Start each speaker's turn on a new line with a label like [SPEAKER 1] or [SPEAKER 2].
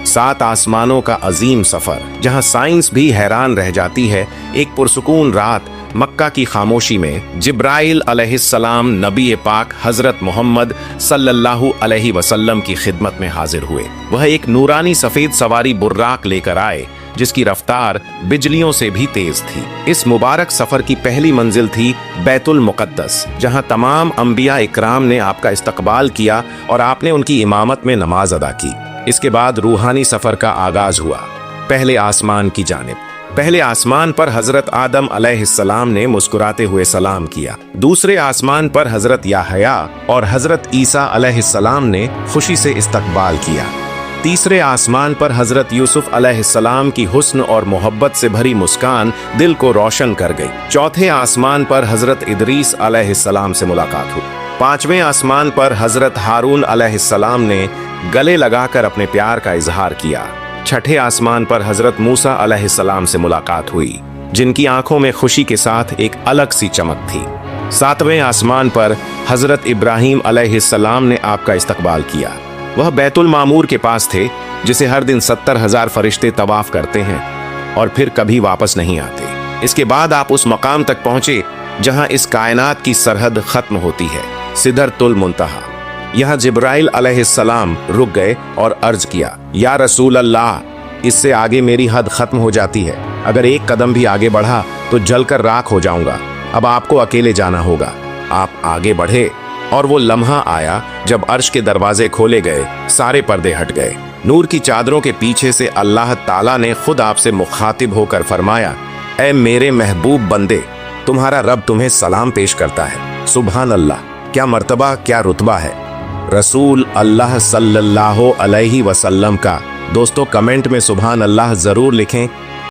[SPEAKER 1] 7 आसमानों का अजीम सफर, जहां साइंस भी हैरान रह जाती है। एक पुरसुकून रात मक्का की खामोशी में जिब्राइल अलैहिस्सलाम नबी पाक हजरत मोहम्मद सल्लल्लाहु अलैहि वसल्लम की खिदमत में हाजिर हुए। वह एक नूरानी सफेद सवारी बुर्राक लेकर आए, जिसकी रफ्तार बिजलियों से भी तेज थी। इस मुबारक सफर की पहली मंजिल थी बैतुल मुक़द्दस, जहां तमाम अंबिया इकराम ने आपका इस्तकबाल किया और आपने उनकी इमामत में नमाज अदा की। इसके बाद रूहानी सफर का आगाज हुआ। पहले आसमान की जानिब। पहले आसमान पर हजरत आदम अलैहिस्सलाम ने मुस्कुराते हुए सलाम किया। दूसरे आसमान पर हजरत याहया और हजरत ईसा अलैहिस्सलाम ने खुशी से इस्तकबाल किया। तीसरे आसमान पर हजरत यूसुफ अलैहिस्सलाम की हुस्न और मोहब्बत से भरी मुस्कान दिल को रोशन कर गई। चौथे आसमान पर हजरत इदरीस अलैहिस्सलाम से मुलाकात हुई। पांचवें आसमान पर हजरत हारून अलैहिस्सलाम ने गले लगाकर अपने प्यार का इजहार किया। छठे आसमान पर हजरत मूसा अलैहिस्सलाम से मुलाकात हुई, जिनकी आंखों में खुशी के साथ एक अलग सी चमक थी। सातवें आसमान पर हजरत इब्राहीम अलैहिस्सलाम ने आपका इस्तकबाल किया। वह बैतुल मामूर के पास थे, जिसे हर दिन 70,000 फरिश्ते तवाफ करते हैं और फिर कभी वापस नहीं आते। इसके बाद आप उस मकाम तक पहुंचे जहां इस कायनात की सरहद खत्म होती है, सिदरतुल मुंतहा। यहाँ जिब्राइल अलैहिस्सलाम रुक गए और अर्ज किया, या रसूल अल्लाह, इससे आगे मेरी हद खत्म हो जाती है। अगर एक कदम भी आगे बढ़ा तो जलकर राख हो जाऊंगा। अब आपको अकेले जाना होगा। आप आगे बढ़े और वो लम्हा आया जब अर्श के दरवाजे खोले गए, सारे पर्दे हट गए। नूर की चादरों के पीछे से अल्लाह ताला ने खुद आपसे मुखातिब होकर फरमाया, ऐ मेरे महबूब बंदे, तुम्हारा रब तुम्हें सलाम पेश करता है। सुभान अल्लाह, क्या मर्तबा, क्या रुतबा है रसूल अल्लाह सल्लल्लाहु अलैहि वसल्लम का। दोस्तों, कमेंट में सुभान अल्लाह जरूर लिखें।